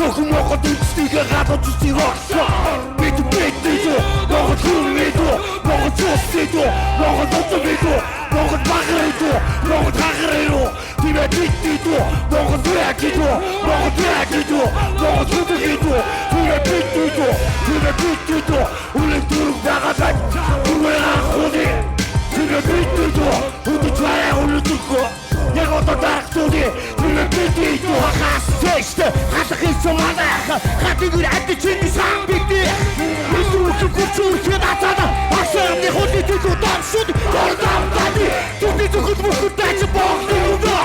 Цохон Монгол үндэстнийгээ гадууж үсгийг огсоо бид битээ Монгол хүн мэдээ Монгол цус мэдээ Монгол утга мэдээ Монгол баграа Монгол хаграа тиймээ битээ Монгол яг мэдээ Монгол яг мэдээ Монгол хүн мэдээ тиймээ битээ үлэн дүрэг байгаад үргэлээ хөөе тиймээ битээ үдчээрээ үлдчихгүй яг одоо тагтууди тиймээ битээ хаас тэштэй хатахын сумаах хатгүр адч чинь сан битээ Кучурки натана, ашамни ходите туда шут, гордамдани, туди тухут мухутачи богдуда,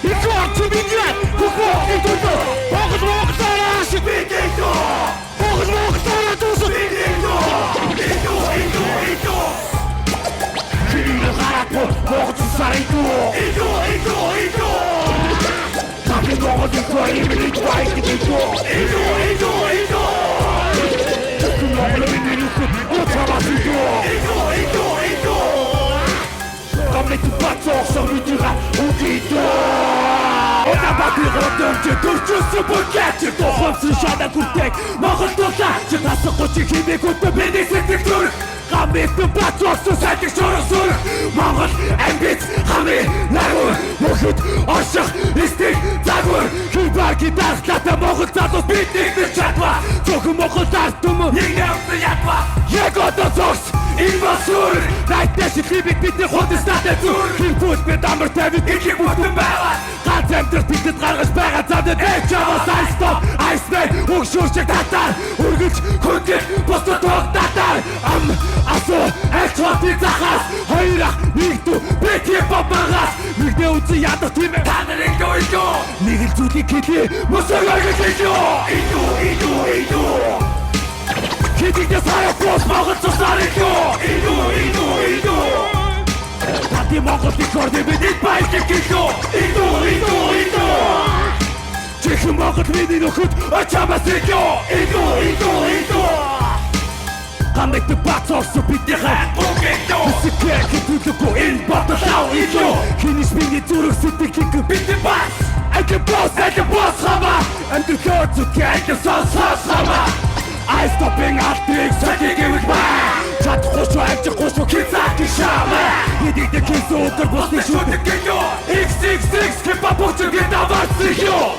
и корчу меня, кухохи туда, богдара шипитито, богдара туса питито, иду, Кирилл Гарапо, богдсарито, иду, таки богдин твои мили твои кидито, иду. Иду! Камлет бацоосоо мэдрэга үгийдөө Ода батиротомч төрчөөс бүкэч тохомсон шада хүрдэг Монгол дулаач тасахгүй химээгүүтэй бидний сэтгэл зүрх Камлет бацоосоо сайддаг шоросор Монгол амбиц хами наруу мөхөд оших эстиг загвар хибаги дархлата Монгол залуус бидний нэг чадва Цохон Монгол артум нэг явсан ядва Яг одоо зогс Инвасур Найташ хибиг бидний худас надад зүр Хилбүүл бид амар тавид их бүтэн байгаа Ганц амьдрах бидэд гаргаж байгаа замдад Эч аваас айстоп Айсмэй өгшүүрчиг татар Үргэлж хүндэл босто тоог татар Асуу Элчватыг захаас Хоёрах нэгдүү Бид хипоп магаас Нэгнээ үнцэн ядах тийм ээ Та нарыг дойдо Нэг л зүйлийг хэлээ Мөсөг оргож иду Хитигдээ сая бос Монгол цусаар иду Тати Монголыг хордэ бидний баялаг иду Чихэн Монгол миний нөхөд очамаас иду Хамт бацоосоо биднийхээ Бисикээр хитүүлэхгүй энэ баталаа иду Хиниш миний зүрх сэтгэлийг бидний бас Аки бос хама Амтэрхөө зүтгэл сонсос хама I stopping after sucking with my Chat khosho khosho kizak shama Hidik de kizo der boss shoot the kick X6 kepa box get avance yo